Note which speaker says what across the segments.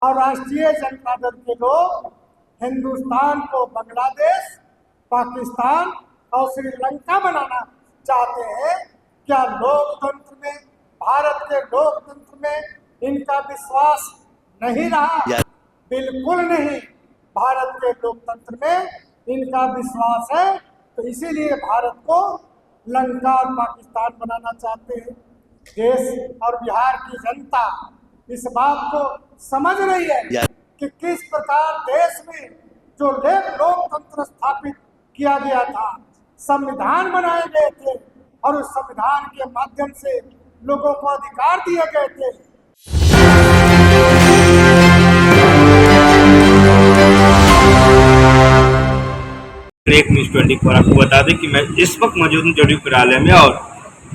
Speaker 1: और राष्ट्रीय जनता दल के लोग हिंदुस्तान को बांग्लादेश, पाकिस्तान और श्रीलंका बनाना चाहते हैं। क्या लोकतंत्र में, भारत के लोकतंत्र में इनका विश्वास नहीं रहा? बिल्कुल नहीं। भारत के लोकतंत्र में इनका विश्वास है, तो इसीलिए भारत को लंका और पाकिस्तान बनाना चाहते हैं। देश और बिहार की जनता इस बात को समझ रही है कि किस प्रकार देश में जो लोकतंत्र स्थापित किया गया था, संविधान बनाए गए थे और उस संविधान के माध्यम से लोगों को अधिकार दिए गए थे।
Speaker 2: एक न्यूज 24 आपको बता दें कि मैं इस वक्त मौजूद हूँ जदयू कार्यालय में और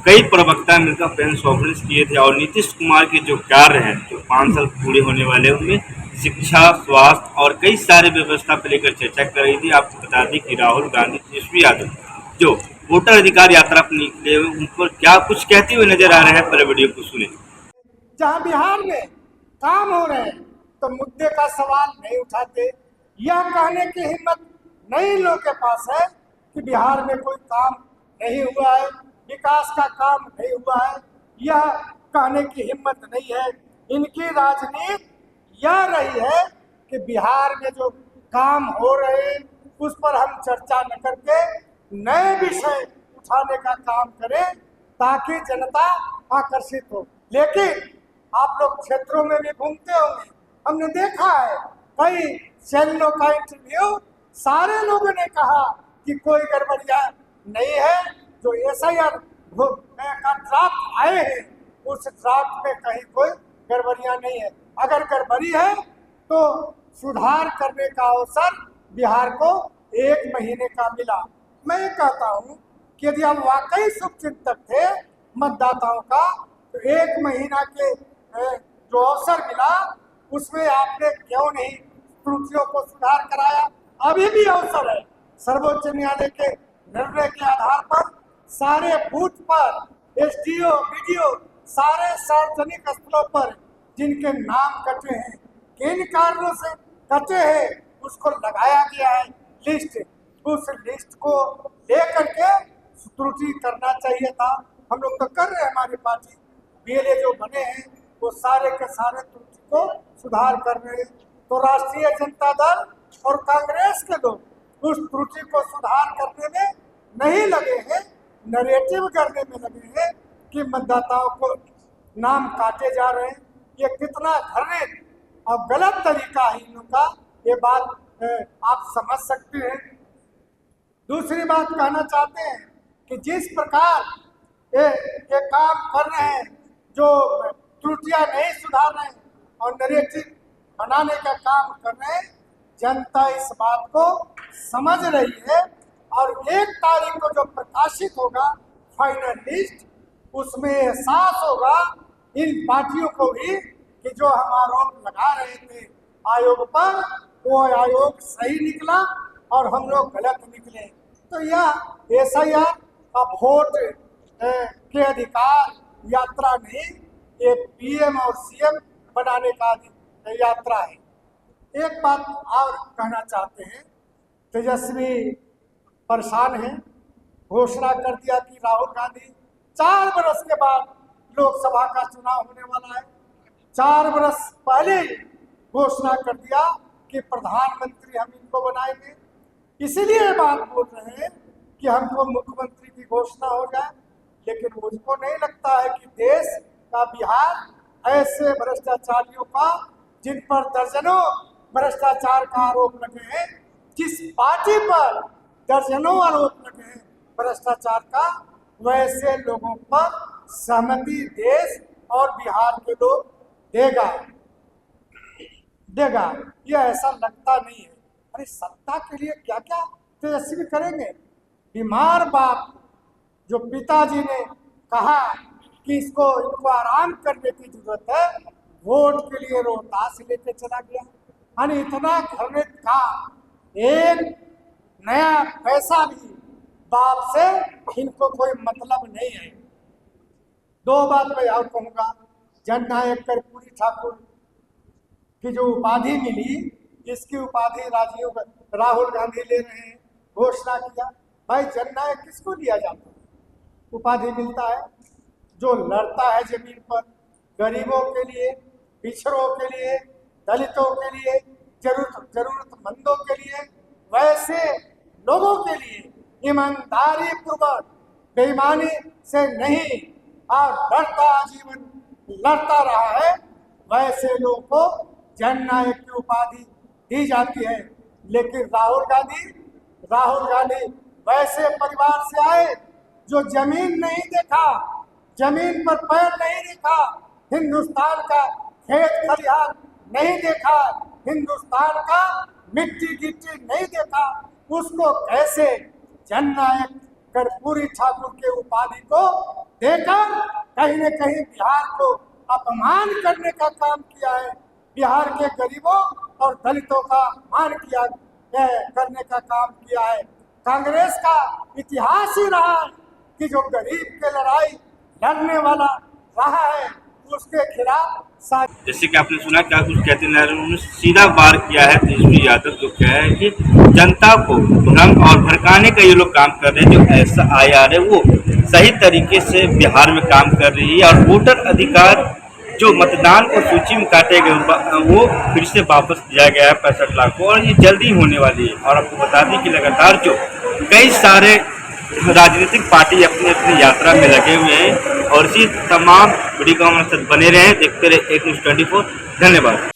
Speaker 2: कई प्रवक्ता मिलकर प्रेस कॉन्फ्रेंस किए थे और नीतीश कुमार के जो कार्य हैं, जो 5 साल पूरे होने वाले, उनमें शिक्षा, स्वास्थ्य और कई सारे व्यवस्था पर लेकर चर्चा कर रही थी। आपको बता दें कि राहुल गांधी, तेजस्वी यादव जो वोटर अधिकार यात्रा पर निकले हुए, उन पर क्या कुछ कहते हुए नजर आ रहे हैं, पहले वीडियो को सुने।
Speaker 1: जहाँ बिहार में काम हो रहे हैं तो मुद्दे का सवाल नहीं उठाते। यह कहने की हिम्मत नहीं लोगों के पास है कि बिहार में कोई काम नहीं हुआ है, विकास का काम नहीं हुआ है, यह कहने की हिम्मत नहीं है। इनकी राजनीति यह रही है कि बिहार में जो काम हो रहे हैं उस पर हम चर्चा न करके नए विषय उठाने का काम करें ताकि जनता आकर्षित हो। लेकिन आप लोग क्षेत्रों में भी घूमते होंगे, हमने देखा है कई चैनलों का इंटरव्यू, सारे लोगों ने कहा कि कोई गड़बड़ियां नहीं है। जो एसआईआर का ड्राफ्ट आए हैं उस ड्राफ्ट में कहीं कोई गड़बड़ियां नहीं है। अगर गड़बड़ी है तो सुधार करने का अवसर बिहार को 1 महीने का मिला। मैं ये कहता हूँ कि यदि हम वाकई शुभचिंतक थे मतदाताओं का, तो 1 महीना के जो अवसर मिला उसमें आपने क्यों नहीं त्रुटियों को सुधार कराया? अभी भी अवसर है। सर्वोच्च न्यायालय के निर्णय के आधार पर सारे बूथ पर एसडीओ, बीडीओ, सारे सार्वजनिक स्थलों पर जिनके नाम कटे हैं, किन कारणों से कटे हैं, उसको लगाया गया है लिस्ट। उस लिस्ट को लेकर के त्रुटि करना चाहिए था। हम लोग तो कर रहे हैं, हमारी पार्टी बीएलए जो बने हैं वो सारे के सारे त्रुटि को सुधार कर रहे हैं। तो राष्ट्रीय जनता दल और कांग्रेस के लोग उस त्रुटि को सुधार करने में नहीं लगे हैं, नैरेटिव करने में लगे हैं कि मतदाताओं को नाम काटे जा रहे हैं। ये कितना घृणित और गलत तरीका है इन लोगों का, ये बात आप समझ सकते हैं। दूसरी बात कहना चाहते हैं कि जिस प्रकार ये काम कर रहे हैं, जो त्रुटियां नहीं सुधार रहे हैं और नैरेटिव बनाने का काम कर रहे हैं, जनता इस बात को समझ रही है। और 1 तारीख को जो प्रकाशित होगा फाइनल लिस्ट, उसमें एहसास होगा इन पार्टियों को भी कि जो हम आरोप लगा रहे थे आयोग पर, वो आयोग सही निकला और हम लोग गलत निकले। तो यह एसआईआर का वोट के अधिकार यात्रा नहीं, ये पीएम और सीएम बनाने का यात्रा है। एक बात और कहना चाहते हैं, तेजस्वी परेशान है, घोषणा कर दिया कि राहुल गांधी 4 बरस के बाद लोकसभा का चुनाव होने वाला है। 4 बरस पहले घोषणा कर दिया कि प्रधानमंत्री हम इनको बनाएंगे। इसीलिए बात बोल रहे हैं कि हमको मुख्यमंत्री की घोषणा हो जाए। लेकिन मुझको नहीं लगता है कि देश का बिहार ऐसे भ्रष्टाचारियों का, जिन पर दर्जनों भ्रष्टाचार का आरोप लगे हैं, जिस पार्टी पर दर्जनों आरोप लगे हैं भ्रष्टाचार का, वैसे लोगों पर सहमति देश और बिहार के लोग देगा, यह ऐसा लगता नहीं है। अरे सत्ता के लिए क्या क्या तेजस्वी करेंगे? बीमार बाप, जो पिताजी ने कहा कि इनको आराम करने की जरूरत है, वोट के लिए रोहतास लेके चला गया। यानी इतना घृणित काम, एक नया पैसा भी बाप से इनको कोई मतलब नहीं है। 2 बात मैं और कहूँगा। जननायक कर्पूरी ठाकुर की जो उपाधि मिली, इसकी उपाधि राहुल गांधी ले रहे हैं, घोषणा किया। भाई जननायक किसको दिया जाता है? उपाधि मिलता है जो लड़ता है जमीन पर, गरीबों के लिए, पिछड़ों के लिए, दलितों के लिए, जरूरतमंदों के लिए, वैसे लोगों के लिए ईमानदारी पूर्वक, बेईमानी से नहीं, और लड़ता आजीवन लड़ता रहा है, वैसे लोगों को जननायक की उपाधि दी जाती है। लेकिन राहुल गांधी वैसे परिवार से आए जो जमीन नहीं देखा, जमीन पर पैर नहीं रखा, हिंदुस्तान का खेत खलिहान नहीं देखा, हिंदुस्तान का मिट्टी गिट्टी नहीं देखा, उसको कैसे जननायक कर्पूरी ठाकुर के उपाधि को देकर कहीं न कहीं बिहार को अपमान करने का काम किया है, बिहार के गरीबों और दलितों का अपमान करने का काम किया है। कांग्रेस का इतिहास ही रहा है कि जो गरीब के लड़ाई लड़ने वाला रहा है उसके खिलाफ।
Speaker 2: जैसे कि आपने सुना क्या कुछ कहते हैं, उन्होंने सीधा वार किया है तेजस्वी यादव, जो कह है कि जनता को भ्रम और भड़काने का ये लोग काम कर रहे हैं। जो ऐसा IR है वो सही तरीके से बिहार में काम कर रही है, और वोटर अधिकार जो मतदान को सूची में काटे गए वो फिर से वापस दिया गया है 65 लाख को, और ये जल्दी होने वाली है। और आपको बता दें कि लगातार जो कई सारे राजनीतिक पार्टी अपनी अपनी यात्रा में लगे हुए हैं, और इसी तमाम वीडियो को हमारे साथ बने रहे, देखते रहे एक न्यूज़ 24। धन्यवाद।